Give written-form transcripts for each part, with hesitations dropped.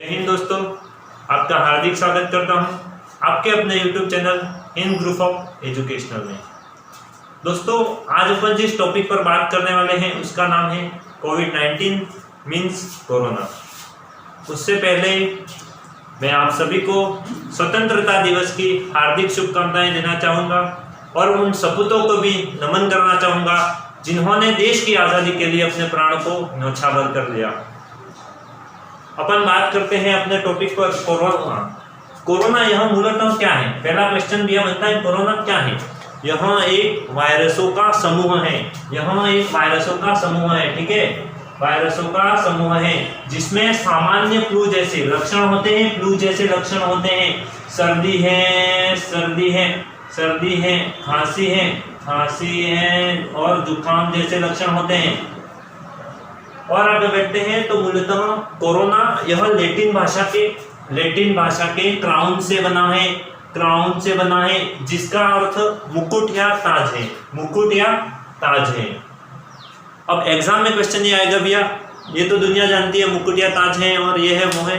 हिंद दोस्तों, आपका हार्दिक स्वागत करता हूं आपके अपने YouTube channel Hind group of educational में। दोस्तों, आज अपन जिस टॉपिक पर बात करने वाले हैं उसका नाम है कोविड-19 मीन्स कोरोना। उससे पहले मैं आप सभी को स्वतंत्रता दिवस की हार्दिक शुभकामनाएं देना चाहूँगा और उन सपूतों को भी नमन करना चाहूँगा जिन्होंने देश की आज़ादी के लिए अपने प्राणों को न्यौछावर कर दिया। अपन बात करते हैं अपने टॉपिक पर कोरोना। कोरोना यह मूलतः क्या है? पहला क्वेश्चन भी बनता है, कोरोना क्या है? यह एक वायरसों का समूह है। यह एक वायरसों का समूह है, ठीक है, वायरसों का समूह है जिसमें सामान्य फ्लू जैसे लक्षण होते हैं। फ्लू जैसे लक्षण होते हैं, सर्दी है, खांसी है और जुकाम जैसे लक्षण होते हैं। और आगे बढ़ते हैं तो मूलतः कोरोना यह लैटिन भाषा के क्राउन से बना है जिसका अर्थ मुकुट या ताज है। अब एग्जाम में क्वेश्चन ये आएगा भैया, ये तो दुनिया जानती है मुकुट या ताज है और ये है वो है।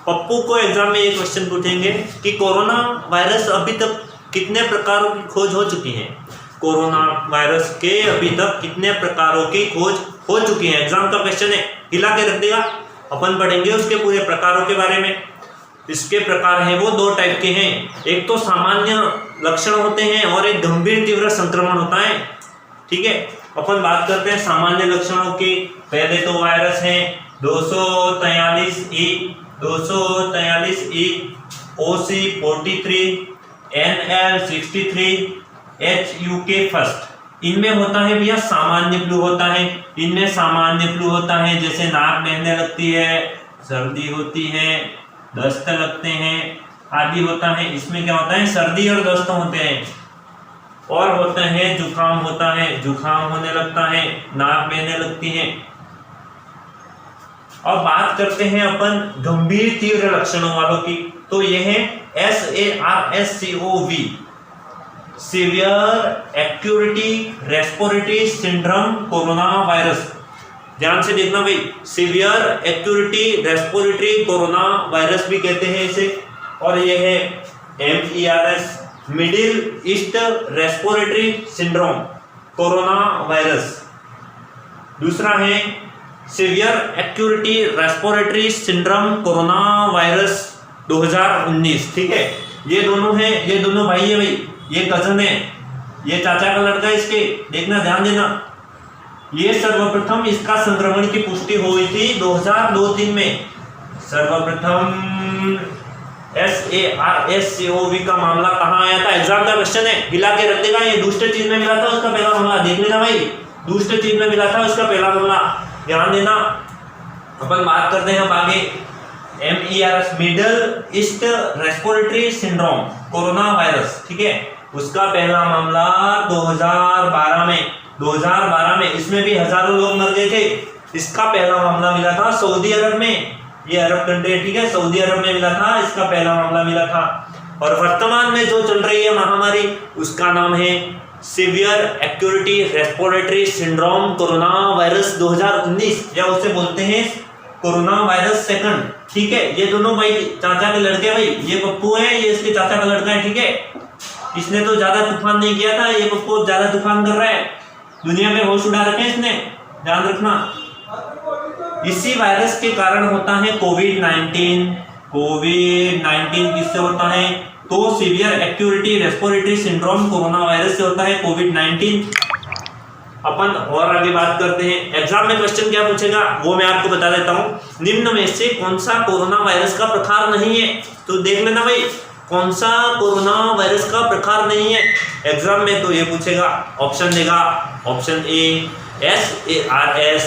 पप्पू को एग्जाम में ये क्वेश्चन पूछेंगे कि कोरोना वायरस अभी तक कितने प्रकारों की खोज हो चुकी है। कोरोना वायरस के अभी तक कितने प्रकारों की खोज हो चुकी है, एग्जाम का क्वेश्चन है, हिला के रख देगा। अपन पढ़ेंगे उसके पूरे प्रकारों के बारे में। इसके प्रकार हैं वो दो टाइप के हैं, एक तो सामान्य लक्षण होते हैं और एक गंभीर तीव्र संक्रमण होता है, ठीक है। अपन बात करते हैं सामान्य लक्षणों की। पहले तो वायरस है 243E OC43 NL63 HUK first. इनमें होता है भैया सामान्य फ्लू होता है। इनमें सामान्य फ्लू होता है जैसे नाक बहने लगती है, सर्दी होती है, दस्त लगते हैं आदि होता है। इसमें क्या होता है, सर्दी और दस्त होते हैं। और होता है जुकाम होता है, जुकाम होने लगता है, नाक बहने लगती है। अब बात करते हैं अपन गंभीर तीव्र लक्षणों वालों की, तो यह है SARS-CoV severe acuity respiratory syndrome corona virus. ध्यान से देखना भाई, severe acuity respiratory corona virus भी कहते हैं इसे। और यह है MERS middle east respiratory syndrome corona virus. दूसरा है severe acuity respiratory syndrome corona virus 2019, ठीक है। ये दोनों भाई है भाई, ये कजन है, ये चाचा का लड़का है इसके, देखना ध्यान देना। ये सर्वप्रथम इसका संक्रमण की पुष्टि हुई थी 2002-3 में। सर्वप्रथम SARS-CoV का मामला कहाँ आया था, एग्जाम का क्वेश्चन है, हिला के रख देगा। ये दूसरे चीज में मिला था उसका पहला मामला, देख लेना भाई, दूसरे चीज में मिला था उसका पहला मामला, ध्यान देना। अपन बात करते हैं अब आगे MERS middle east respiratory syndrome corona virus, ठीक है। उसका पहला मामला 2012 में, इसमें भी हजारों लोग मर गए थे। इसका पहला मामला मिला था सऊदी अरब में, ये अरब कंट्री, ठीक है, सऊदी अरब में मिला था, इसका पहला मामला मिला था। और वर्तमान में जो चल रही है महामारी उसका नाम है severe acuity respiratory syndrome corona virus 2019, या उसे बोलते हैं कोरोना वायरस सेकंड, ठीक है। ये दोनों भाई चाचा के लड़के भाई, ये पप्पू है, ये इसके चाचा का लड़का है, ठीक है। इसने तो ज्यादा तूफान नहीं किया था, ये पप्पू ज्यादा तूफान कर रहा है, दुनिया में होश उड़ा रखे इसने, ध्यान रखना। इसी वायरस के कारण होता है कोविड-19 किससे होता है, तो severe acuity respiratory syndrome corona virus से होता है कोविड-19। अपन और आगे बात करते हैं, एग्जाम में क्वेश्चन क्या पूछेगा वो मैं आपको बता देता हूँ। निम्न में से कौन सा कोरोना वायरस का प्रकार नहीं है, तो देख लेना भाई, कौन सा कोरोना वायरस का प्रकार नहीं है। एग्जाम में तो ये पूछेगा, ऑप्शन देगा, option A SARS-CoV,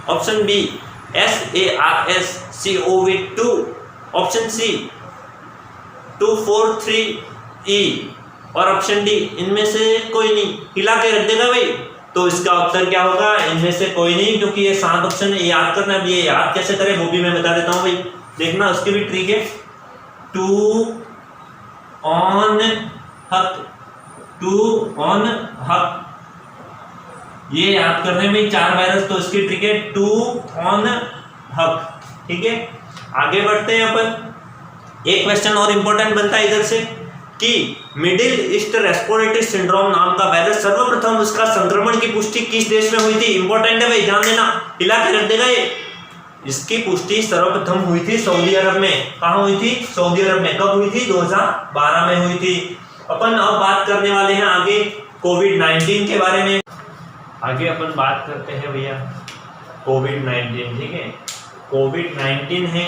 option B SARS-CoV-2, option C 243E और ऑप्शन डी इनमें से कोई नहीं। हिला के रख देगा भाई, तो इसका उत्तर क्या होगा, इनमें से कोई नहीं, क्योंकि ये 7 ऑप्शन है, याद करना। अब ये याद कैसे करें वो भी मैं बता देता हूँ भाई, देखना उसकी भी ट्रिक है। 2 ऑन हक, ये याद करने में 4 वायरस, तो इसकी ट्रिक है 2 ऑन हक, ठीक है, आगे बढ़ते हैं अपन। एक क्वेश्चन और इंपॉर्टेंट बनता है इधर से कि मिडिल ईस्ट रेस्पिरेटरी सिंड्रोम नाम का वायरस सर्वप्रथम उसका संक्रमण की पुष्टि किस देश में हुई थी? इंपॉर्टेंट है भाई, ध्यान देना, हिला के रख देगा ये। इसकी पुष्टि सर्वप्रथम हुई थी सऊदी अरब में। कहाँ हुई थी? सऊदी अरब में। कब हुई थी? 2012 में हुई थी। अपन अब बात करने वाले हैं आगे कोविड-19 के बारे में। आगे अपन बात करते हैं भैया कोविड-19, ठीक है। कोविड-19 है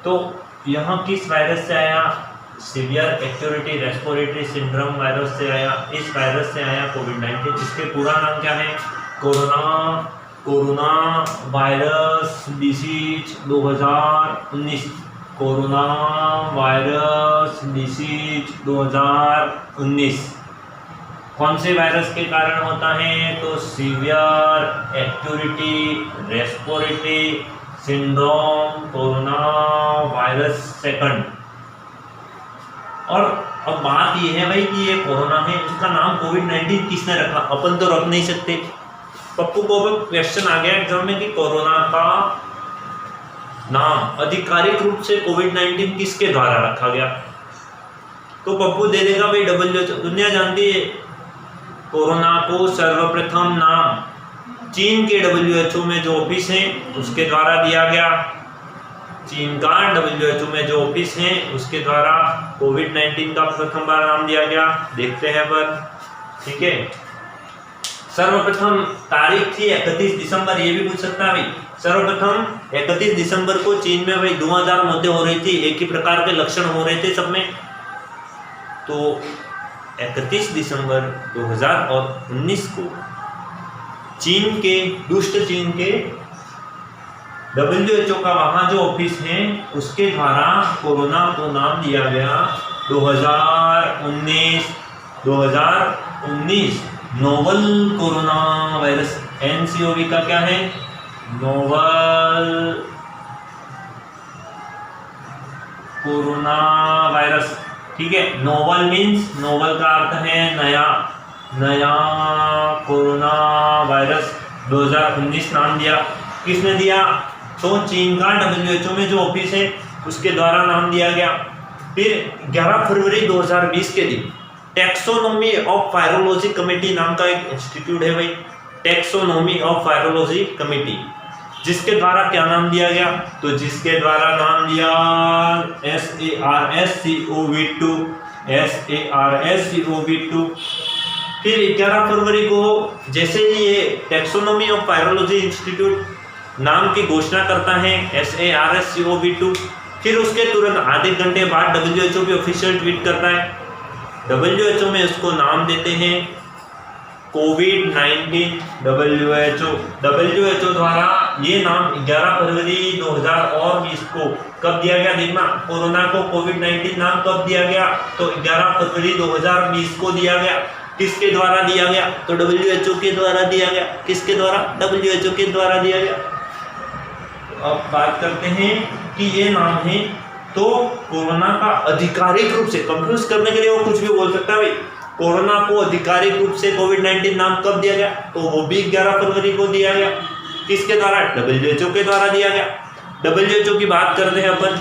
तो यहाँ किस वायरस से आया? Severe acuity respiratory syndrome virus से आया। इस वायरस से आया कोविड-19। इसके पूरा नाम क्या है? Corona virus disease 2019। Corona virus disease 2019 कौन से वायरस के कारण होता है? तो severe acuity respiratory syndrome corona virus second. और अब बात ये है भाई कि ये कोरोना है, इसका नाम कोविड-19 किसने रखा? अपन तो रख नहीं सकते। पप्पू को क्वेश्चन आ गया एग्जाम में कि कोरोना का नाम आधिकारिक रूप से कोविड-19 किसके द्वारा रखा गया? तो पप्पू दे देगा भाई WHO। दुनिया जानती है कोरोना को सर्वप्रथम नाम चीन के WHO में जो ऑफिस है उसके द्वारा दिया गया। चीन का WHO में जो ऑफिस है उसके द्वारा कोविड-19 का प्रथम बार नाम दिया गया। देखते हैं पर, ठीक है। सर्वप्रथम तारीख थी 31 दिसंबर। ये भी पूछ सकता है भाई। सर्वप्रथम 31 दिसंबर को चीन में भाई धुआंधार मौतें हो रही थी, एक ही प्रकार के लक्षण हो रहे थे सब में। तो 31 दिसंबर 2019 को चीन के दुष्ट चीन के WHO का वहाँ जो ऑफिस है उसके द्वारा कोरोना को नाम दिया गया 2019 नोवल कोरोना वायरस। NCOV का क्या है? नोवल कोरोना वायरस, ठीक है। नोवल मीन्स, नोवल का अर्थ है नया कोरोना वायरस 2019 नाम दिया। किसने दिया? तो चीन का WHO में जो ऑफिस है उसके द्वारा नाम दिया गया। फिर 11 फरवरी 2020 के दिन टैक्सोनॉमी ऑफ वायरोलॉजी कमेटी नाम का एक इंस्टीट्यूट है भाई, टैक्सोनॉमी ऑफ वायरोलॉजी कमेटी, जिसके द्वारा क्या नाम दिया गया? तो जिसके द्वारा नाम दिया SARS-CoV-2। फिर 11 फरवरी को जैसे ही ये टैक्सोनॉमी ऑफ वायरोलॉजी इंस्टीट्यूट नाम की घोषणा करता है SARS-CoV-2, फिर उसके तुरंत आधे घंटे बाद WHO भी ऑफिशियल ट्वीट करता है। WHO में उसको नाम देते हैं कोविड-19। WHO द्वारा ये नाम 11 फरवरी 2020 को कब दिया गया? देखना, कोरोना को कोविड-19 नाम कब दिया गया? तो 11 फरवरी 2020 को दिया गया। किसके द्वारा दिया गया? तो WHO के द्वारा दिया गया। किसके द्वारा? WHO के द्वारा दिया गया। अब बात करते हैं कि ये नाम है तो कोरोना का आधिकारिक रूप से, कंफ्यूज करने के लिए वो कुछ भी बोल सकता है भाई। कोरोना को आधिकारिक रूप से कोविड-19 नाम कब दिया गया? तो वो भी 11 फरवरी को दिया गया। किसके द्वारा? WHO के द्वारा दिया गया। WHO की बात करते हैं अपन।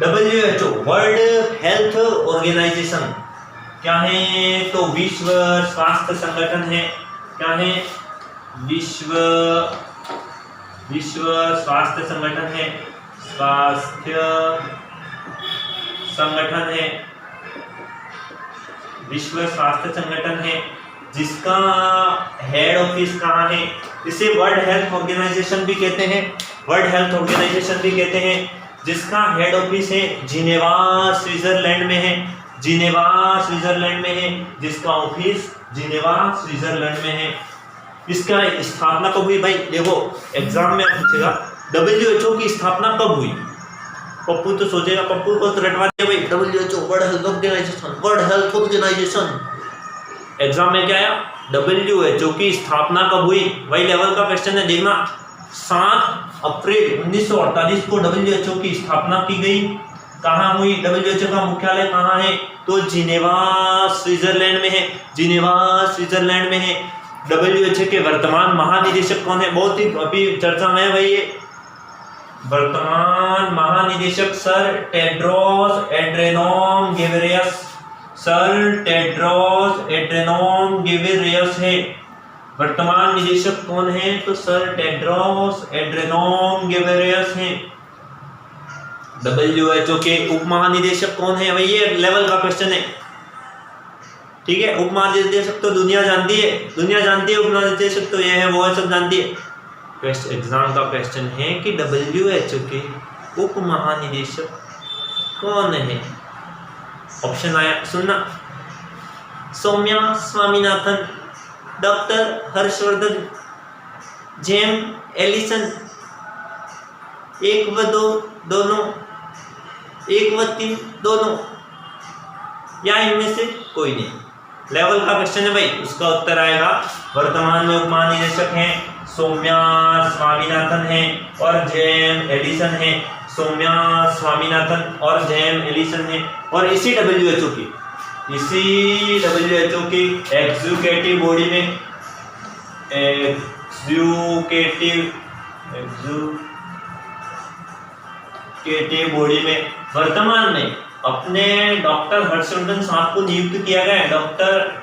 WHO वर्ल्ड हेल्थ ऑर्गेनाइजेशन क्या है? तो विश्व स्वास्थ्य संगठन है। क्या है? विश्व स्वास्थ्य संगठन है। स्वास्थ्य संगठन है, विश्व स्वास्थ्य संगठन है, जिसका हेड ऑफिस कहाँ है? इसे वर्ल्ड हेल्थ ऑर्गेनाइजेशन भी कहते हैं। वर्ल्ड हेल्थ ऑर्गेनाइजेशन भी कहते हैं, जिसका हेड ऑफिस है जिनेवा स्विट्जरलैंड में है। जिनेवा स्विट्जरलैंड में है, जिसका ऑफिस जिनेवा स्विट्जरलैंड में है। इसका स्थापना कब हुई भाई? देखो एग्जाम में पूछेगा WHO की स्थापना कब हुई? पप्पू तो सोचेगा, पप्पू को तो रटवा दिया भाई WHO world health organisation, world health organisation. Exam में क्या आया? WHO की स्थापना कब हुई? वही लेवल का क्वेश्चन है, देखना। 7 अप्रैल 1948 को WHO की स्थापना की गई। कहाँ हुई? WHO का मुख्यालय कहाँ है? तो जिनेवा स्विट्जरलैंड में है। जिनेवा स्विट्जरलैंड में है। WHO के वर्तमान महानिदेशक कौन है? बहुत ही अभी चर्चा में है भाई ये वर्तमान महानिदेशक सर टेड्रोस एड्रेनोम गेब्रेयस, सर टेड्रोस एड्रेनोम गेब्रेयस है। वर्तमान निदेशक कौन है? तो सर टेड्रोस एड्रेनोम गेब्रेयस हैं। WHO के उप महानिदेशक कौन है? भाई ये लेवल का क्वेश्चन है, ठीक है। उप महानिदेशक तो दुनिया जानती है, उप महानिदेशक तो ये है वो है, सब जानती है। एग्जाम का क्वेश्चन है कि WHO के उप महानिदेशक कौन है? ऑप्शन आया, सुनना। Soumya Swaminathan, doctor Harshvardhan, James Allison, 1 व 2 दोनों, 1 व 3 दोनों, या इनमें से कोई नहीं। लेवल का क्वेश्चन है भाई, उसका उत्तर आएगा वर्तमान में उप महानिदेशक हैं सौम्या स्वामीनाथन है और जेम्स एलिसन है। सौम्या स्वामीनाथन और जेम्स एलिसन है और इसी WHO की एग्जीक्यूटिव बॉडी में वर्तमान में अपने डॉक्टर हर्षवर्धन साहब को नियुक्त किया गया है। डॉक्टर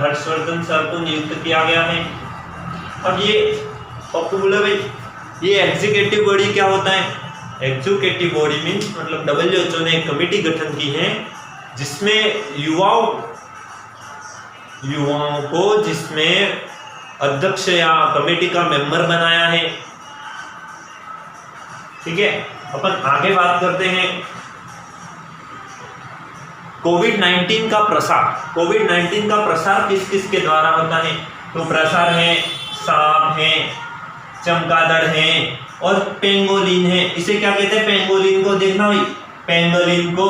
हर्षवर्धन सर को नियुक्त किया गया है। अब ये बोले भाई ये एग्जीक्यूटिव बॉडी क्या होता है? एग्जीक्यूटिव बॉडी मीन्स मतलब WHO ने एक कमेटी गठन की है जिसमें युवाओं को जिसमें अध्यक्ष या कमेटी का मेंबर बनाया है, ठीक है। अपन आगे बात करते हैं कोविड-19 का प्रसार किस किस के द्वारा होता है? तो प्रसार है सांप है, चमगादड़ है और पेंगोलिन है। इसे क्या कहते हैं? पेंगोलिन को देखना भाई, पेंगोलिन को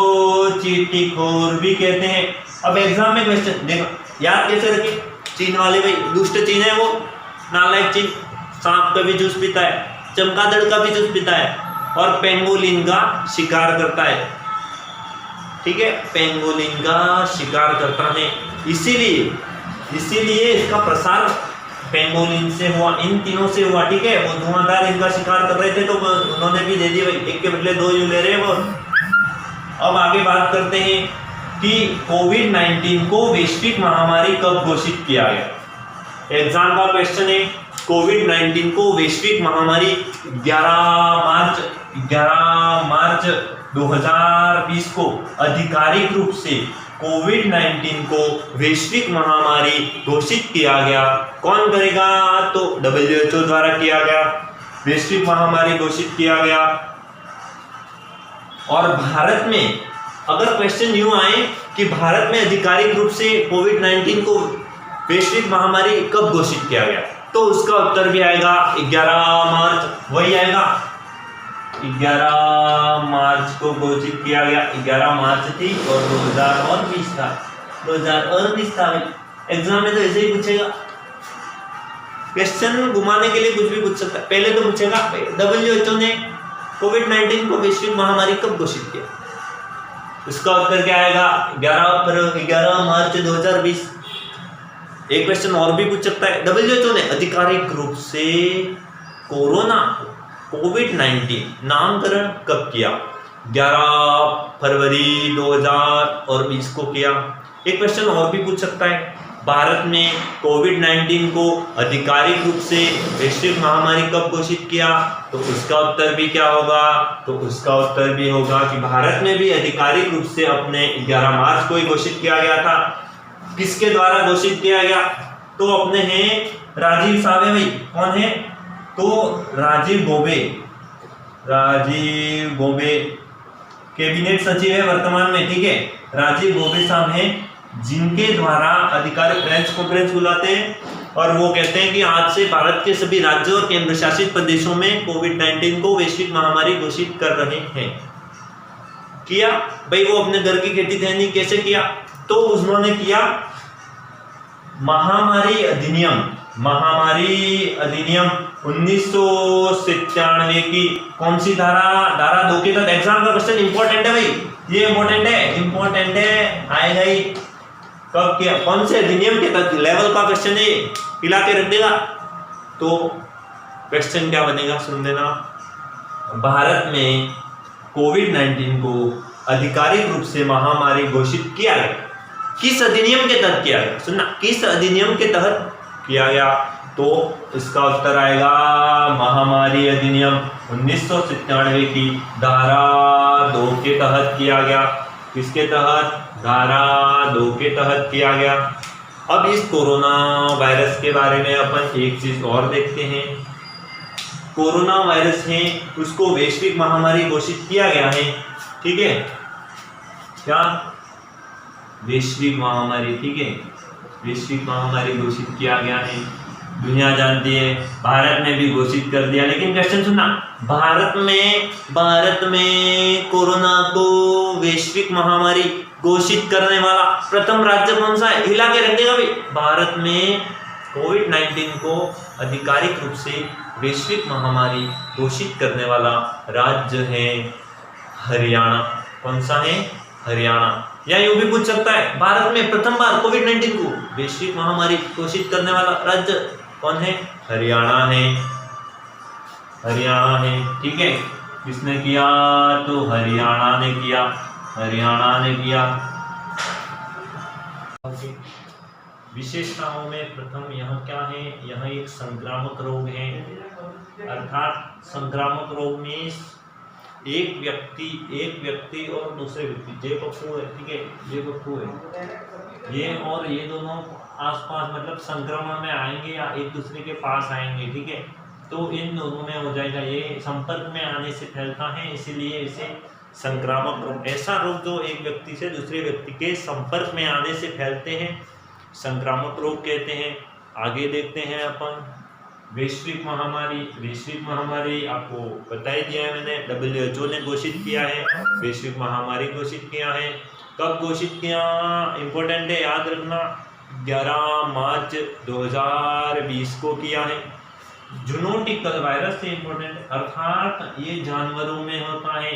चींटीखोर भी कहते हैं। अब एग्जाम में क्वेश्चन देखो, याद कैसे रखें? चीन वाले भाई दुष्ट चीन है, वो नालायक चीन, सांप का भी जूस पीता है, चमगादड़ का भी जूस पीता है और पेंगोलिन का शिकार करता है, ठीक है। पेंगोलिन का शिकार करता है, इसीलिए इसका प्रसार पेंगोलिन से हुआ, इन तीनों से हुआ, ठीक है। वो धुआंधार इनका शिकार कर रहे थे तो उन्होंने भी दे दी भाई, एक के बदले 2 यूं ले रहे हैं वो। अब आगे बात करते हैं कि कोविड-19 को वैश्विक महामारी कब घोषित किया गया? एग्जाम का क्वेश्चन है, कोविड-19 को वैश्विक महामारी 11 मार्च 2020 को आधिकारिक रूप से कोविड-19 को वैश्विक महामारी घोषित किया गया। कौन करेगा? तो WHO द्वारा किया गया, वैश्विक महामारी घोषित किया गया। और भारत में अगर क्वेश्चन यूं आए कि भारत में आधिकारिक रूप से कोविड-19 को वैश्विक महामारी कब घोषित किया गया, तो उसका उत्तर भी आएगा 11 मार्च, वही आएगा 11 मार्च को घोषित किया गया। 11 मार्च थी और 2020 था, 2019 था। एग्जाम में तो ऐसे ही पूछेगा, क्वेश्चन घुमाने के लिए कुछ भी पूछ सकता है। पहले तो पूछेगा WHO ने कोविड-19 को वैश्विक महामारी कब घोषित किया, उसका उत्तर क्या आएगा? 11 मार्च 2020। एक क्वेश्चन और भी पूछ सकता है, WHO ने आधिकारिक रूप से कोविड-19 नामकरण कब किया? 11 फरवरी 2020 को किया। एक क्वेश्चन और भी पूछ सकता है, भारत में कोविड-19 को आधिकारिक रूप से वैश्विक महामारी कब घोषित किया, तो उसका उत्तर भी क्या होगा? तो उसका उत्तर भी होगा कि भारत में भी आधिकारिक रूप से अपने 11 मार्च को ही घोषित किया गया था। किसके द्वारा घोषित किया गया? तो अपने हैं राजीव साहब है भाई, कौन है? तो राजीव गौबे कैबिनेट सचिव है वर्तमान में, ठीक है। राजीव गौबे साहब हैं जिनके द्वारा अधिकारी प्रेस कॉन्फ्रेंस बुलाते हैं और वो कहते हैं कि आज से भारत के सभी राज्यों और केंद्र शासित प्रदेशों में कोविड-19 को वैश्विक महामारी घोषित कर रहे हैं। किया भाई, वो अपने घर की खेती थे नहीं, कैसे किया? तो उन्होंने किया महामारी अधिनियम 1997 की कौन सी धारा 2 के तहत। एग्जाम का क्वेश्चन इंपॉर्टेंट है भाई, ये इंपॉर्टेंट है, आएगा ही कब किया, कौन से अधिनियम के तहत, लेवल का क्वेश्चन है। हिला के रख देगा। तो क्वेश्चन क्या बनेगा, सुन देना। भारत में कोविड-19 को आधिकारिक रूप से महामारी घोषित किया गया, किस अधिनियम के तहत किया गया, सुनना, किस अधिनियम के तहत किया गया? तो इसका उत्तर आएगा महामारी अधिनियम 1997 की धारा 2 के तहत किया गया। किसके तहत? धारा 2 के तहत किया गया। अब इस कोरोना वायरस के बारे में अपन एक चीज और देखते हैं। कोरोना वायरस है उसको वैश्विक महामारी घोषित किया गया है, ठीक है, क्या? वैश्विक महामारी, ठीक है, वैश्विक महामारी घोषित किया गया है, दुनिया जानती है। भारत ने भी घोषित कर दिया, लेकिन क्वेश्चन सुनना, भारत में कोरोना को वैश्विक महामारी घोषित करने वाला प्रथम राज्य कौन सा है? हिला के रख देगा भाई। भारत में कोविड-19 को आधिकारिक रूप से वैश्विक महामारी घोषित करने वाला राज्य है हरियाणा। कौन सा है? हरियाणा। या यूं भी पूछ सकता है, भारत में प्रथम बार कोविड-19 को वैश्विक महामारी घोषित करने वाला राज्य कौन है? हरियाणा है, हरियाणा है, ठीक है। किसने किया? तो हरियाणा ने किया, हरियाणा ने किया। विशेषताओं में प्रथम यह क्या है? यह एक संक्रामक रोग है, अर्थात संक्रामक रोग में एक व्यक्ति और दूसरे व्यक्ति, ये पप्पू है, ठीक है, ये पप्पू है, ये और ये दोनों आसपास मतलब संक्रमण में आएंगे या एक दूसरे के पास आएंगे, ठीक है, तो इन दोनों में हो जाएगा। ये संपर्क में आने से फैलता है, इसीलिए इसे संक्रामक रोग, ऐसा रोग जो एक व्यक्ति से दूसरे व्यक्ति के संपर्क में आने से फैलते हैं, संक्रामक रोग कहते हैं। आगे देखते हैं अपन वैश्विक महामारी आपको बता ही दिया है मैंने, WHO ने घोषित किया है, वैश्विक महामारी घोषित किया है। कब घोषित किया? इंपॉर्टेंट है, याद रखना, 11 मार्च 2020 को किया है। जूनोटिकल वायरस से इंपॉर्टेंट, अर्थात ये जानवरों में होता है,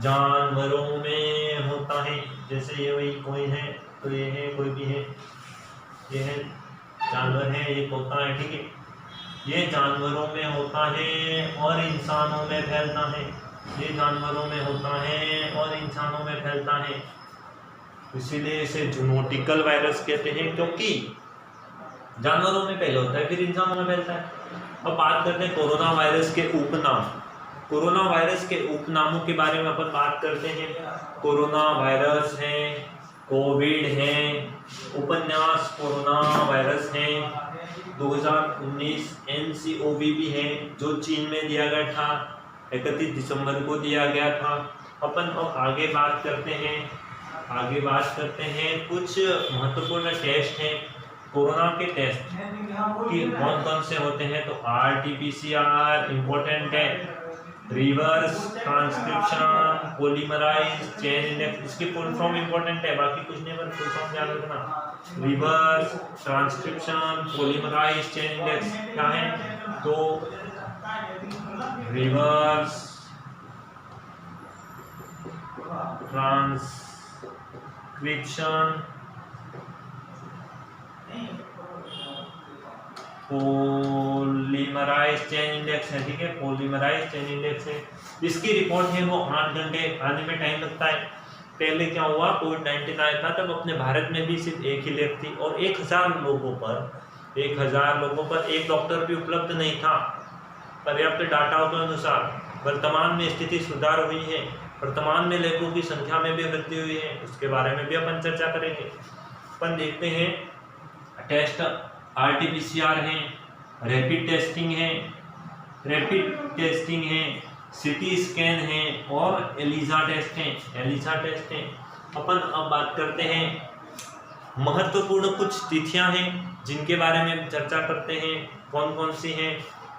जानवरों में होता है। जैसे ये वही कोई है तो ये है, कोई भी है, ये है जानवर है, ये होता है, ठीक है, ये जानवरों में होता है और इंसानों में फैलता है, ये जानवरों में होता है और इंसानों में फैलता है, इसीलिए इसे जूनोटिकल वायरस कहते हैं, क्योंकि जानवरों में पहले होता है फिर इंसानों में फैलता है। अब बात करते हैं कोरोना वायरस के उपनाम। कोरोना वायरस के उपनामों के बारे में अपन बात करते हैं। कोरोना वायरस है, कोविड है, उपन्यास कोरोना वायरस है, 2019 NCOV भी है जो चीन में दिया गया था, 31 दिसंबर को दिया गया था। अपन अब आगे बात करते हैं कुछ महत्वपूर्ण टेस्ट हैं। कोरोना के टेस्ट कि कौन कौन से होते हैं? तो RT-PCR इम्पोर्टेंट है, reverse transcription polymerase chain index, इसकी फुल फॉर्म इंपॉर्टेंट है, बाकी कुछ नहीं, पर फुल फॉर्म याद रखना। Reverse transcription polymerase chain index क्या है? तो reverse transcription polymerase chain index है, ठीक है, पॉलीमराइज चेन इंडेक्स है। इसकी रिपोर्ट है वो 8 घंटे आने में टाइम लगता है। पहले क्या हुआ, कोविड-19 आया था तब अपने भारत में भी सिर्फ एक ही लैब थी और 1000 लोगों पर एक डॉक्टर भी उपलब्ध नहीं था। पर्याप्त डाटा के अनुसार वर्तमान में स्थिति सुधार हुई है, वर्तमान में लैबों की संख्या में भी वृद्धि हुई है, उसके बारे में भी अपन चर्चा करेंगे। अपन देखते हैं टेस्ट, RT-PCR है, रैपिड टेस्टिंग है, सिटी स्कैन है और एलिसा टेस्ट है। अपन अब बात करते हैं महत्वपूर्ण कुछ तिथियां हैं जिनके बारे में चर्चा करते हैं, कौन कौन सी हैं।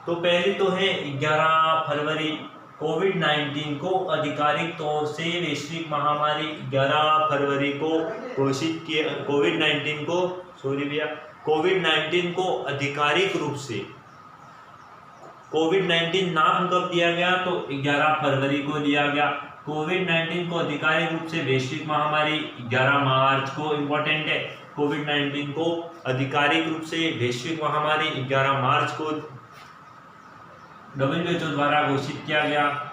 तो पहली तो है 11 फरवरी, कोविड-19 को आधिकारिक तौर से वैश्विक महामारी 11 फरवरी को घोषित किया। कोविड-19 को आधिकारिक रूप से, कोविड-19 नाम कब दिया गया? तो 11 फरवरी को दिया गया। कोविड-19 को आधिकारिक रूप से वैश्विक महामारी 11 मार्च को, इम्पोर्टेंट है, कोविड-19 को आधिकारिक रूप से वैश्विक महामारी 11 मार्च को WHO द्वारा घोषित किया गया।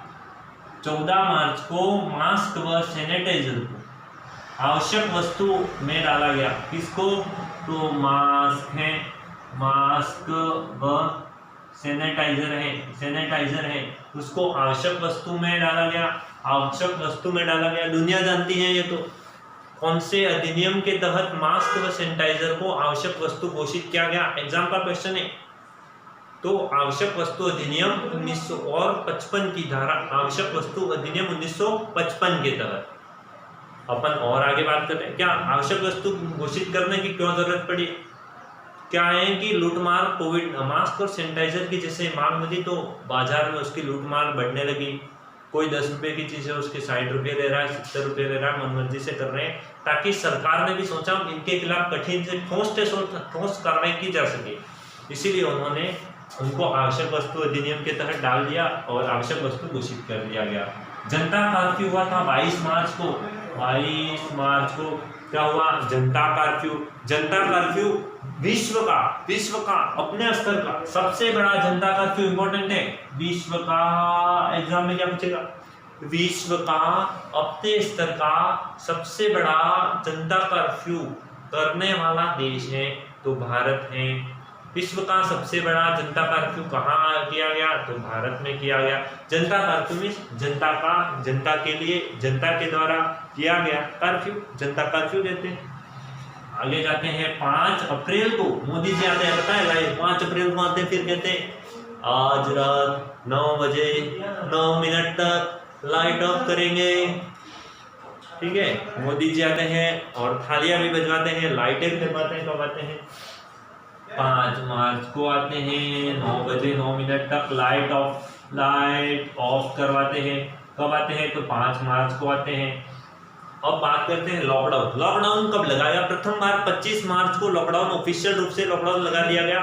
14 मार्च को मास्क व सैनिटाइजर को आवश्यक वस्तु में डाला गया। किसको? तो मास्क व सैनिटाइजर है उसको आवश्यक वस्तु में डाला गया। आवश्यक वस्तु में डाला गया, दुनिया जानती है ये तो। कौन से अधिनियम के तहत मास्क व सैनिटाइजर को आवश्यक वस्तु घोषित किया गया? एग्जाम का क्वेश्चन है। तो आवश्यक वस्तु अधिनियम 1955 की धारा आवश्यक वस्तु अधिनियम 1955 के तहत अपन और आगे बात करते हैं। क्या आवश्यक वस्तु घोषित करने की क्यों जरूरत पड़ी? क्या है कि लूटमार कोविड मास्क और सैनिटाइजर की जैसे मांग हुई तो बाजार में उसकी लूटमार बढ़ने लगी। कोई 10 रुपए की चीज़ है उसके 60 रुपये ले रहा है, 70 रुपये ले रहा है, मनमर्जी से कर रहे हैं। ताकि सरकार ने भी सोचा इनके खिलाफ कठिन से ठोस कार्रवाई की जा सके, इसीलिए उन्होंने उनको आवश्यक वस्तु अधिनियम के तहत डाल दिया और आवश्यक वस्तु घोषित कर दिया गया। जनता कर्फ्यू हुआ था 22 मार्च को। 22 मार्च को क्या हुआ? जनता कर्फ्यू विश्व का अपने स्तर का सबसे बड़ा जनता कर्फ्यू। इंपॉर्टेंट है, विश्व का। एग्जाम में क्या पूछेगा? विश्व का अपने स्तर का सबसे बड़ा जनता कर्फ्यू करने वाला देश है तो भारत है। विश्व का सबसे बड़ा जनता कर्फ्यू कहाँ किया गया? तो भारत में किया गया। जनता कर्फ्यू में जनता के लिए, जनता के द्वारा किया गया कर्फ्यू, जनता कर्फ्यू कहते हैं। आगे जाते हैं 5 अप्रैल को मोदी जी आते हैं, पता है 5 अप्रैल को आते हैं, फिर कहते हैं आज रात 9 बजे 9 मिनट तक लाइट ऑफ करेंगे। ठीक है, मोदी जी आते हैं और थालियां भी बजवाते हैं, लाइटें करवाते हैं। कब आते हैं? 5 मार्च को आते हैं, 9 बजे 9 मिनट तक लाइट ऑफ करवाते हैं। कब आते हैं? तो 5 मार्च को आते हैं। अब बात करते हैं लॉकडाउन कब लगाया? प्रथम बार 25 मार्च को लॉकडाउन, ऑफिशियल रूप से लॉकडाउन लगा दिया गया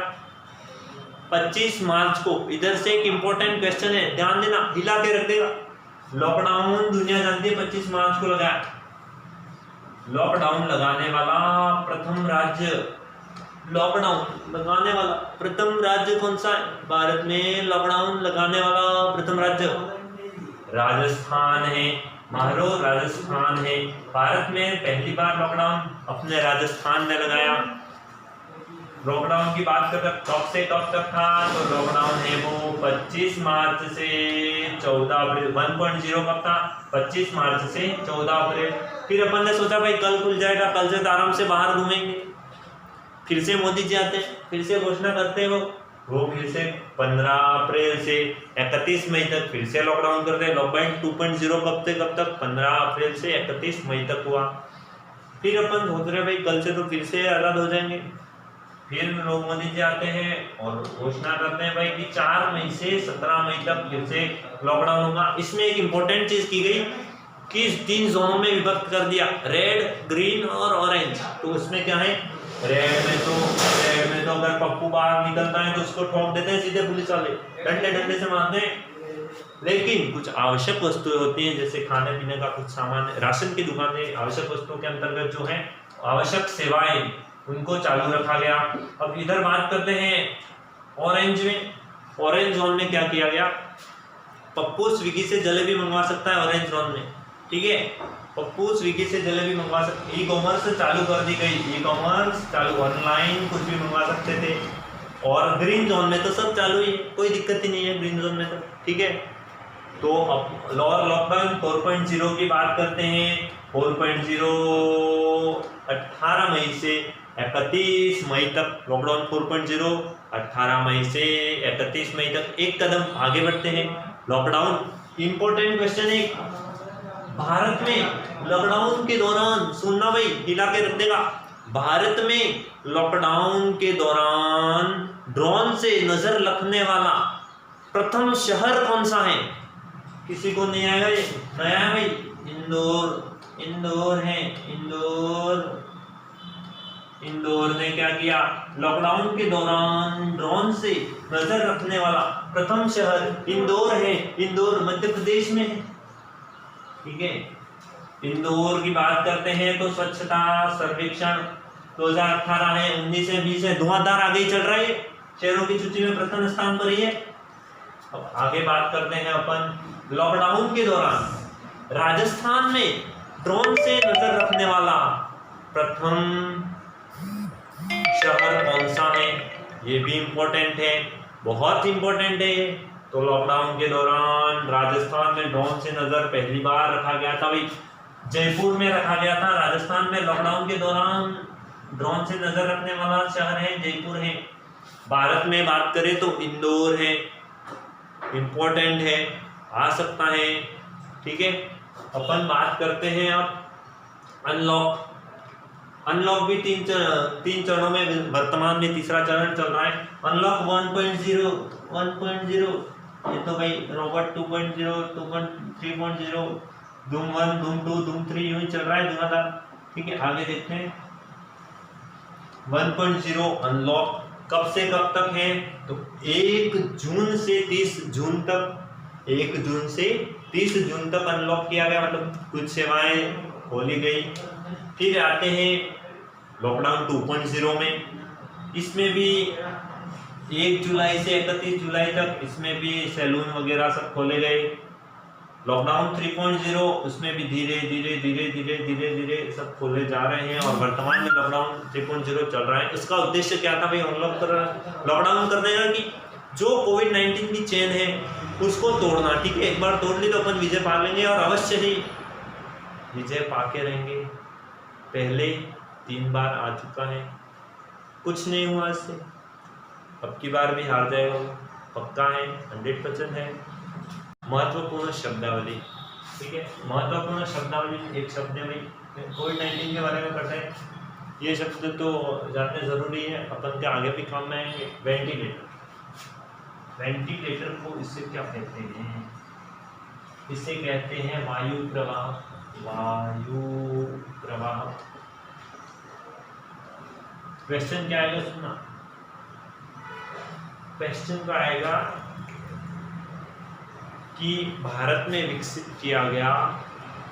25 मार्च को। इधर से एक इंपॉर्टेंट क्वेश्चन है, ध्यान देना, हिला के रख देगा। लॉकडाउन दुनिया जानती है 25 मार्च को लगाया। लॉकडाउन लगाने वाला प्रथम राज्य कौन सा है? भारत में लॉकडाउन लगाने वाला प्रथम राज्य राजस्थान है। मारो राजस्थान है। भारत में पहली बार लॉकडाउन अपने राजस्थान ने लगाया। लॉकडाउन की बात कर कब से कब तक था? तो लॉकडाउन है वो 25 मार्च से 14 अप्रैल। 1.0 कब था? 25 मार्च से 14 अप्रैल। फिर अपन ने सोचा भाई कल खुल जाएगा, कल से आराम से बाहर घूमेंगे। फिर से मोदी जी आते हैं, फिर से घोषणा करते हैं वो फिर से 15 अप्रैल से 31 मई तक फिर से लॉकडाउन करते हैं। लॉकडाउन 2.0 कब से कब तक? 15 अप्रैल से 31 मई तक हुआ। फिर अपन सोच रहे भाई कल से तो फिर से आज़ाद हो जाएंगे। फिर लोग मोदी जी आते हैं और घोषणा करते हैं भाई कि 4 मई से 17 मई तक फिर से लॉकडाउन होगा। इसमें एक इम्पोर्टेंट चीज़ की गई कि 3 जोनों में विभक्त कर दिया, रेड, ग्रीन और ऑरेंज। तो उसमें क्या है? रेड में तो अगर पप्पू बाहर निकलता है तो उसको ठोक देते हैं सीधे पुलिस वाले, डंडे से मारते हैं। लेकिन कुछ आवश्यक वस्तुएं होती हैं जैसे खाने पीने का कुछ सामान, राशन की दुकानें, आवश्यक वस्तुओं के अंतर्गत जो है आवश्यक सेवाएं, उनको चालू रखा गया। अब इधर बात करते हैं ऑरेंज में। ऑरेंज जोन में क्या किया गया? पप्पू स्विगी से जलेबी मंगवा सकता है ऑरेंज जोन में। ठीक है, पप्पू स्विगी से जलेबी मंगवा सकते। ई कॉमर्स चालू कर दी गई, ई कॉमर्स चालू, ऑनलाइन कुछ भी मंगवा सकते थे। और ग्रीन जोन में तो सब चालू ही है, कोई दिक्कत ही नहीं है ग्रीन जोन में तो। ठीक है, तो अब लॉकडाउन 4.0 की बात करते हैं। 4.0 18 मई से 31 मई तक लॉकडाउन। 4.0 18 मई से 31 मई तक एक कदम आगे बढ़ते हैं। लॉकडाउन इंपॉर्टेंट क्वेश्चन है, भारत में लॉकडाउन के दौरान, सुनना भाई हिला के रख देगा, भारत में लॉकडाउन के दौरान ड्रोन से नजर रखने वाला प्रथम शहर कौन सा है? किसी को नहीं आएगा ये? नया है भाई, इंदौर है। इंदौर ने क्या किया? लॉकडाउन के दौरान ड्रोन से नजर रखने वाला प्रथम शहर इंदौर है। इंदौर मध्य प्रदेश में है। ठीक है, इंदौर की बात करते हैं तो स्वच्छता सर्वेक्षण, 2018 है, 19 है, 20 है, धुआंधार आगे ही चल रहा है, शहरों की सूची में प्रथम स्थान पर ही है। अब आगे बात करते हैं अपन लॉकडाउन के दौरान राजस्थान में ड्रोन से नजर रखने वाला प्रथम शहर कौन सा है, ये भी इम्पोर्टेंट है, बहुत इम्पोर्टेंट है। तो लॉकडाउन के दौरान राजस्थान में ड्रोन से नजर पहली बार रखा गया था भाई, जयपुर में रखा गया था। राजस्थान में लॉकडाउन के दौरान ड्रोन से नजर रखने वाला शहर है जयपुर है। भारत में बात करें तो इंदौर है, इम्पोर्टेंट है, आ सकता है, ठीक है। अपन बात करते हैं अब अनलॉक। अनलॉक भी तीन चरणों में, वर्तमान में तीसरा चरण चल रहा है। अनलॉक 1.0 ये तो भाई रोबोट 2.0, 3.0, धूम 1, धूम 2, धूम 3 यूं चल रहा है धुआंधार, ठीक है। आगे देखते हैं 1.0 अनलॉक कब से कब तक है, तो 1 जून से 30 जून तक, 1 जून से 30 जून तक अनलॉक किया गया, मतलब कुछ सेवाएं खोली गई। फिर आते हैं लॉकडाउन 2.0 में, इसमें भी 1 जुलाई से 31 जुलाई तक इसमें भी सैलून वगैरह सब खोले गए। लॉकडाउन 3.0 उसमें भी धीरे धीरे सब खोले जा रहे हैं और वर्तमान में लॉकडाउन 3.0 चल रहा है। इसका उद्देश्य क्या था भाई, लॉकडाउन करने का कि जो कोविड-19 की चेन है उसको तोड़ना, ठीक है। एक बार तोड़ ली तो अपन विजय पा लेंगे और अवश्य ही विजय पाके रहेंगे। पहले 3 बार आ चुका है, कुछ नहीं हुआ इससे, अब की बार भी हार जाएगा, पक्का है, 100% है। महत्वपूर्ण शब्दावली, ठीक है। महत्वपूर्ण शब्दावली एक शब्द है भाई, कोविड-19 के बारे में पढ़ते हैं, ये शब्द तो जानने जरूरी है, अपन के आगे भी काम में आएंगे। वेंटिलेटर, वेंटिलेटर को इससे क्या कहते हैं, इसे कहते हैं वायु प्रवाह, वायु प्रवाह। क्वेश्चन क्या आएगा सुनना, क्वेश्चन का आएगा कि भारत में विकसित किया गया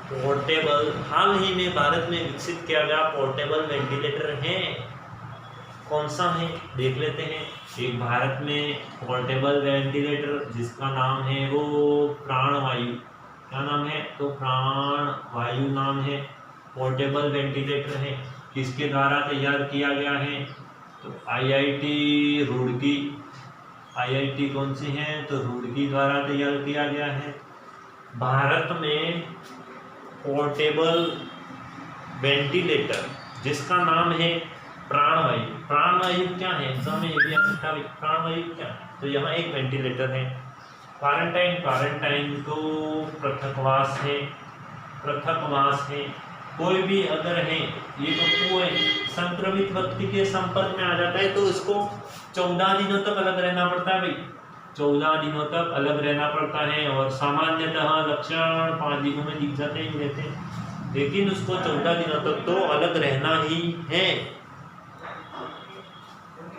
पोर्टेबल, हाल ही में भारत में विकसित किया गया पोर्टेबल वेंटिलेटर है, कौन सा है देख लेते हैं। एक भारत में पोर्टेबल वेंटिलेटर जिसका नाम है वो प्राणवायु, क्या नाम है, तो प्राणवायु नाम है, पोर्टेबल वेंटिलेटर है। किसके द्वारा तैयार किया गया है, तो आईआईटी रुड़की, आईआईटी कौन सी है, तो रुड़की द्वारा तैयार किया गया है। भारत में पोर्टेबल वेंटिलेटर जिसका नाम है प्राणवायु। प्राणवायु क्या है, एग्जाम में ये भी आ सकता है, प्राणवायु क्या है, तो यहाँ एक वेंटिलेटर है। क्वारंटाइन, क्वारंटाइन तो पृथकवास है, पृथकवास है। कोई भी अगर है, ये तो कोई संक्रमित व्यक्ति के संपर्क में आ जाता है तो उसको 14 दिनों तक अलग रहना पड़ता है भाई, 14 दिनों तक अलग रहना पड़ता है। और सामान्यतः लक्षण 5 दिनों में दिख जाते ही रहते हैं, लेकिन उसको 14 दिनों तक तो अलग रहना ही है।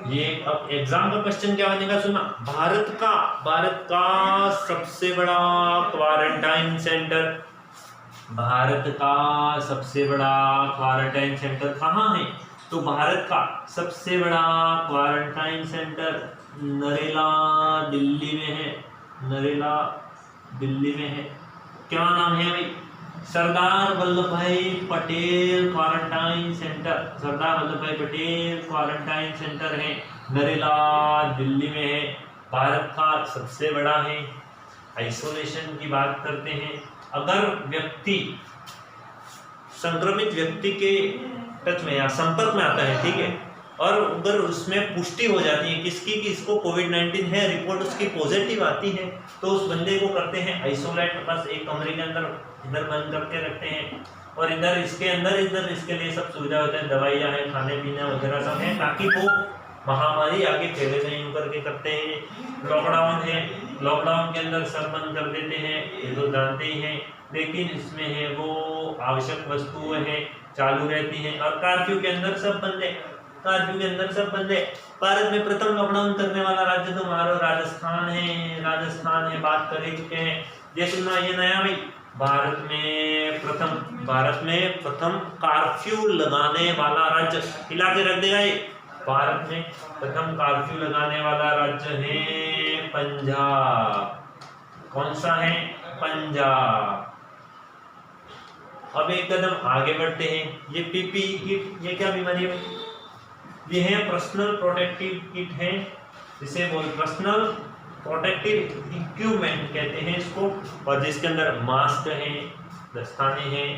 ये अब एग्जाम का क्वेश्चन क्या बनेगा सुना, भारत का सबसे बड़ा क्वारंटाइन सेंटर, भारत का सबसे बड़ा क्वारंटाइन सेंटर कहाँ है, तो भारत का सबसे बड़ा क्वारंटाइन सेंटर नरेला दिल्ली में है, नरेला दिल्ली में है। क्या नाम है भाई, सरदार वल्लभ भाई पटेल क्वारंटाइन सेंटर, सरदार वल्लभ भाई पटेल क्वारंटाइन सेंटर है, नरेला दिल्ली में है, भारत का सबसे बड़ा है। आइसोलेशन की बात करते हैं, अगर व्यक्ति संक्रमित व्यक्ति के टच में या संपर्क में आता है, ठीक है, और अगर उसमें पुष्टि हो जाती है किसकी कि इसको कोविड-19 है, रिपोर्ट उसकी पॉजिटिव आती है, तो उस बंदे को करते हैं आइसोलेट, बस एक कमरे के अंदर इधर बंद करके रखते हैं और इधर इसके अंदर इधर इसके लिए सब सुविधा होता है, दवाइयाँ हैं, खाने पीने वगैरह सब है, ताकि वो महामारी आगे फैले नहीं करके करते हैं। लॉकडाउन है, लॉकडाउन के अंदर सब बंद कर देते हैं, ये तो जानते ही हैं, लेकिन इसमें है वो आवश्यक वस्तुएं हैं चालू रहती हैं। और कर्फ्यू के अंदर सब बंद है, कर्फ्यू के अंदर सब बंद है। भारत में प्रथम लॉकडाउन करने वाला राज्य तो हमारा राजस्थान है, राजस्थान है, बात कर चुके हैं। ये सुनना, ये नया भाई भारत में प्रथम कर्फ्यू लगाने वाला राज्य, हिला के रख देगा ये, भारत में प्रथम कर्फ्यू लगाने वाला राज्य है पंजाब। कौन सा है? पंजाब। अब एक कदम आगे बढ़ते हैं। ये पीपीई किट, ये क्या बीमारी है? ये है पर्सनल प्रोटेक्टिव किट है, इसे पर्सनल प्रोटेक्टिव इक्विपमेंट कहते हैं इसको, और जिसके अंदर मास्क है, दस्ताने हैं,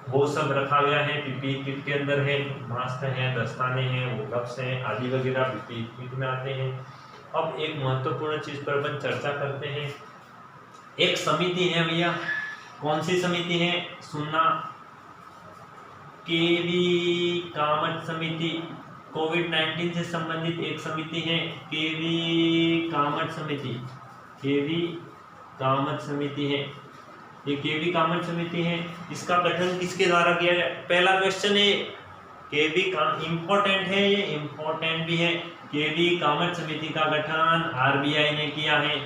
वो सब रखा गया है। पीपीई किट के अंदर है, मास्क है, दस्ताने हैं, वो ग्लव्स हैं आदि वगैरह पीपीई किट में आते हैं। अब एक महत्वपूर्ण चीज पर अपन चर्चा करते हैं। एक समिति है भैया, कौन सी समिति है? सुनना, केवी कामत समिति, कोविड-19 से संबंधित एक समिति है, केवी कामत समिति। केवी कामत समिति है, ये केवी कामत समिति है। इसका गठन किसके द्वारा किया गया? पहला क्वेश्चन है, केवी इंपॉर्टेंट है, ये इंपॉर्टेंट भी है। केवी कामत समिति का गठन आरबीआई ने किया है,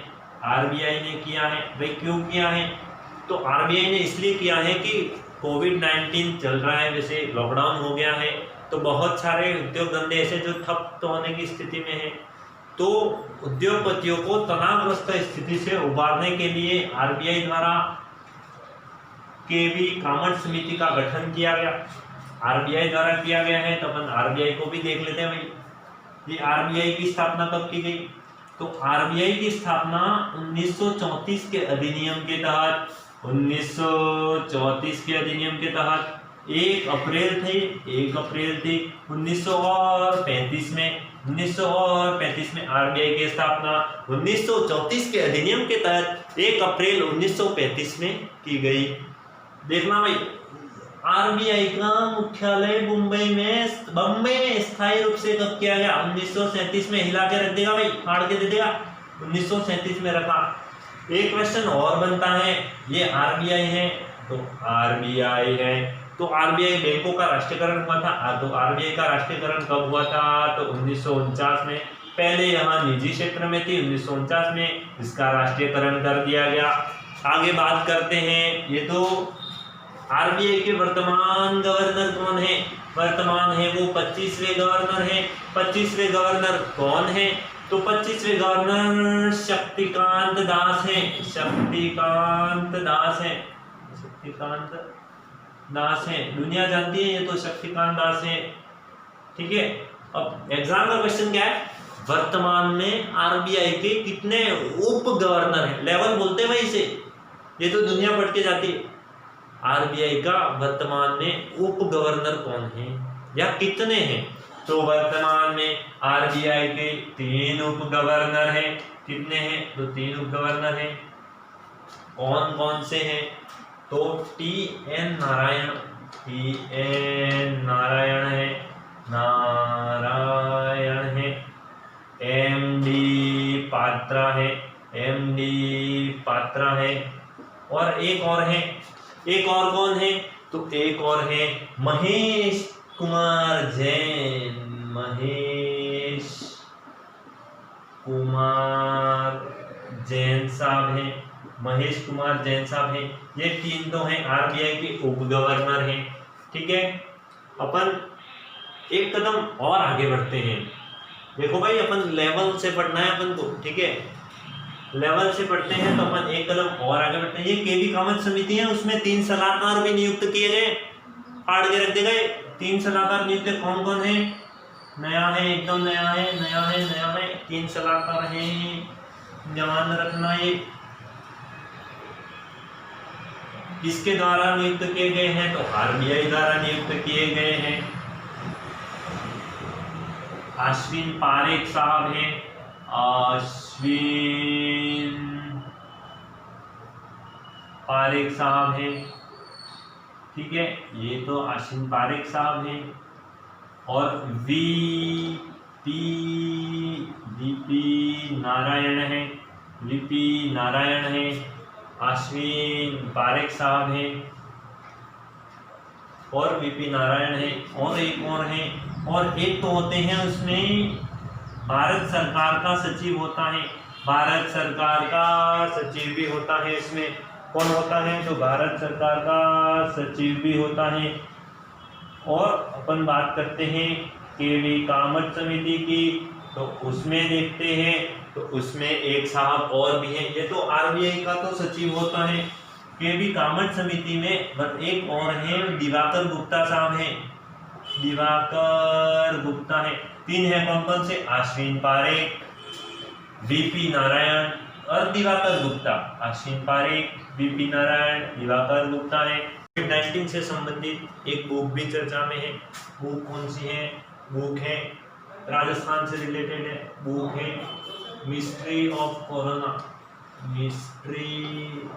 आरबीआई ने किया है। भाई क्यों किया है? तो आरबीआई ने इसलिए किया है कि कोविड-19 चल रहा है, वैसे लॉकडाउन हो गया है, तो बहुत सारे उद्योग धंधे ऐसे जो ठप होने की स्थिति में है, तो उद्योगपतियों को तनावग्रस्त स्थिति से उबारने के लिए आरबीआई द्वारा केवी कामत समिति का गठन किया गया। आरबीआई द्वारा किया गया है, तो अपन आरबीआई को भी देख लेते हैं। भाई ये आरबीआई की स्थापना कब की गई? तो आरबीआई की स्थापना 1934 के अधिनियम के तहत, 1934 के अधिनियम के तहत 1 अप्रैल थी 1935 में, 1935 में आरबीआई की स्थापना 1934 के अधिनियम के तहत 1 अप्रैल 1935 में की गई। देखना भाई, आरबीआई का मुख्यालय बम्बई में स्थायी रूप से कब किया गया? 1937 में। हिला के रख देगा भाई, फाड़ के दे देगा, 1937 में रखा। एक क्वेश्चन और बनता है, ये आरबीआई है, तो आरबीआई है, तो आरबीआई बैंकों का राष्ट्रीयकरण हुआ था। तो आरबीआई का राष्ट्रीयकरण कब हुआ था? तो 1949 में। पहले यहाँ निजी क्षेत्र में थी, 1949 में इसका राष्ट्रीयकरण कर दिया गया। आगे बात करते हैं, ये तो आरबीआई के वर्तमान गवर्नर कौन है? वर्तमान है वो 25वें गवर्नर है। 25वें गवर्नर कौन है? तो 25वें गवर्नर शक्तिकांत दास है, शक्तिकांत दास है, शक्तिकांत दास है। दुनिया जानती है ये तो शक्तिकांत दास है, ठीक है। अब एग्जाम का क्वेश्चन क्या है? वर्तमान में आरबीआई के कितने उप गवर्नर हैं? लेवल बोलते हैं भाई इसे, ये तो दुनिया पढ़ के जाती है। आरबीआई का वर्तमान में उप गवर्नर कौन है या कितने हैं? तो वर्तमान में आरबीआई के 3 उप गवर्नर हैं। कितने हैं? तो 3 उप गवर्नर हैं। कौन कौन से हैं? तो टी.एन. नारायण, टी.एन. नारायण है, नारायण है। एम.डी. पात्रा है, एम.डी. पात्रा है। और एक और है, एक और कौन है? तो एक और है महेश कुमार जैन, महेश कुमार जैन साहब हैं, महेश कुमार जैन साहब हैं। ये 3 तो हैं आरबीआई के उप गवर्नर हैं, ठीक है। अपन एक कदम और आगे बढ़ते हैं। देखो भाई, अपन लेवल से पढ़ना है अपन को, ठीक है। लेवल से पढ़ते हैं तो अपन एक कदम और आगे बढ़ते हैं। ये केवी कामत समिति है, उसमें 3 सलाहकार भी नियुक्त किए गए, फाड़ के रख दे गए। 3 सलाहकार नियुक्त कौन कौन है? नया है, एकदम नया है, नया है, नया है। 3 सलाहकार हैं, ध्यान रखना। ये किसके द्वारा नियुक्त किए गए हैं? तो आरबीआई द्वारा नियुक्त किए गए हैं। अश्विन पारेख साहब हैं, अश्विन पारेख साहब हैं, ठीक है। ये तो अश्विन पारेख साहब हैं। और वीपी नारायण है, वीपी नारायण है, अश्विन पारेख साहब हैं और वीपी नारायण है। और एक और है, और एक तो होते हैं उसमें भारत सरकार का सचिव होता है, भारत सरकार का सचिव भी होता है इसमें, कौन होता है? तो भारत सरकार का सचिव भी होता है। और अपन बात करते हैं केवी कामत समिति की, तो उसमें देखते हैं तो उसमें एक साहब और भी हैं। ये तो आरबीआई का तो सचिव होता है। केवी कामत समिति में बस एक और है, दिवाकर गुप्ता साहब हैं, दिवाकर गुप्ता है। 3 है, कौन कौन से? अश्विन पारेख, वीपी नारायण और दिवाकर गुप्ता। अश्विन पारेख, वीपी नारायण, दिवाकर गुप्ता है। कोविड-19 से संबंधित एक बुक भी चर्चा में है। बुक कौन सी है? बुक है राजस्थान से रिलेटेड है, बुक है mystery of corona, mystery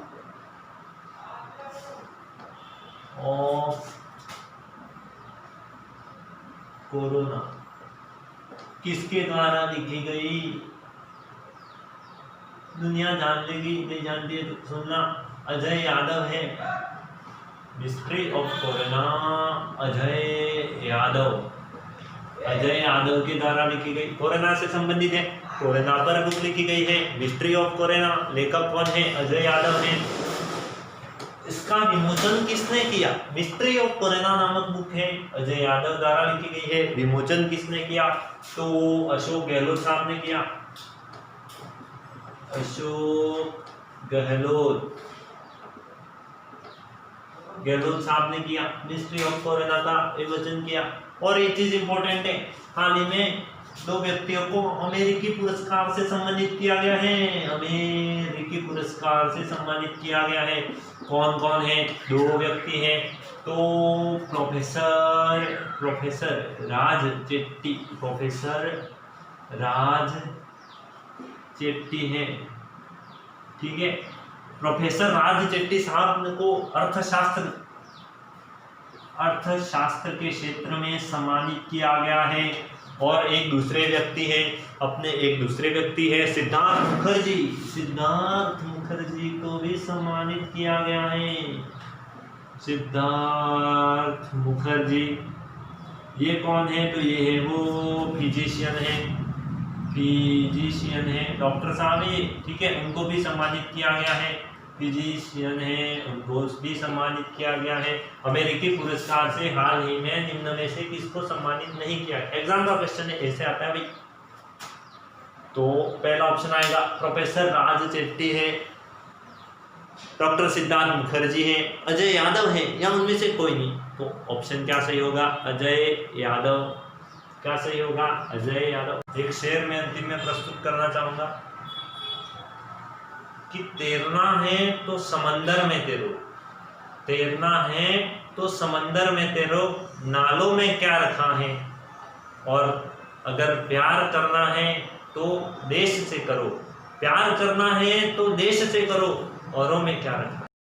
of corona. किसके द्वारा लिखी गई? दुनिया जान लेगी, नहीं जानती है तो सुनना, अजय यादव है। Mystery of corona Ajay Yadav, Ajay Yadav के द्वारा लिखी गई, कोरोना से संबंधित है, कोरोना पर बुक लिखी गई है। मिस्ट्री ऑफ कोरोना, लेखक कौन है? अजय यादव है। इसका विमोचन किसने किया? मिस्ट्री ऑफ कोरोना नामक बुक है, अजय यादव द्वारा लिखी गई है। विमोचन किसने किया? तो अशोक गहलोत साहब ने किया, अशोक गहलोत साहब ने किया। मिस्ट्री ऑफ कोरोना का विमोचन किया। और एक चीज इंपॉर्टेंट है, हाल ही में 2 व्यक्तियों को अमेरिकी पुरस्कार से सम्मानित किया गया है, अमेरिकी पुरस्कार से सम्मानित किया गया है। कौन कौन है? 2 व्यक्ति हैं। तो प्रोफेसर राज चेट्टी, प्रोफेसर राज चेट्टी है, ठीक है। प्रोफेसर राज चेट्टी साहब को अर्थशास्त्र के क्षेत्र में सम्मानित किया गया है। और एक दूसरे व्यक्ति है सिद्धार्थ मुखर्जी को भी सम्मानित किया गया है। सिद्धार्थ मुखर्जी, ये कौन है? तो ये है वो फिजिशियन है, डॉक्टर साहब ये, ठीक है। उनको भी सम्मानित किया गया है, फिजिशियन है, उनको भी सम्मानित किया गया है। अमेरिकी पुरस्कार से हाल ही में निम्न में से किसको सम्मानित नहीं किया? एग्जाम का क्वेश्चन है, ऐसे आता है भाई। तो पहला ऑप्शन आएगा प्रोफेसर राज चेट्टी है, डॉक्टर सिद्धार्थ मुखर्जी है, अजय यादव है, या उनमें से कोई नहीं। तो ऑप्शन क्या सही होगा? अजय यादव। क्या सही होगा? अजय यादव। एक शेर में अंतिम में प्रस्तुत करना चाहूंगा कि तैरना है तो समंदर में तैरो, तैरना है तो समंदर में तैरो, नालों में क्या रखा है। और अगर प्यार करना है तो देश से करो, प्यार करना है तो देश से करो, औरों में क्या रखा है।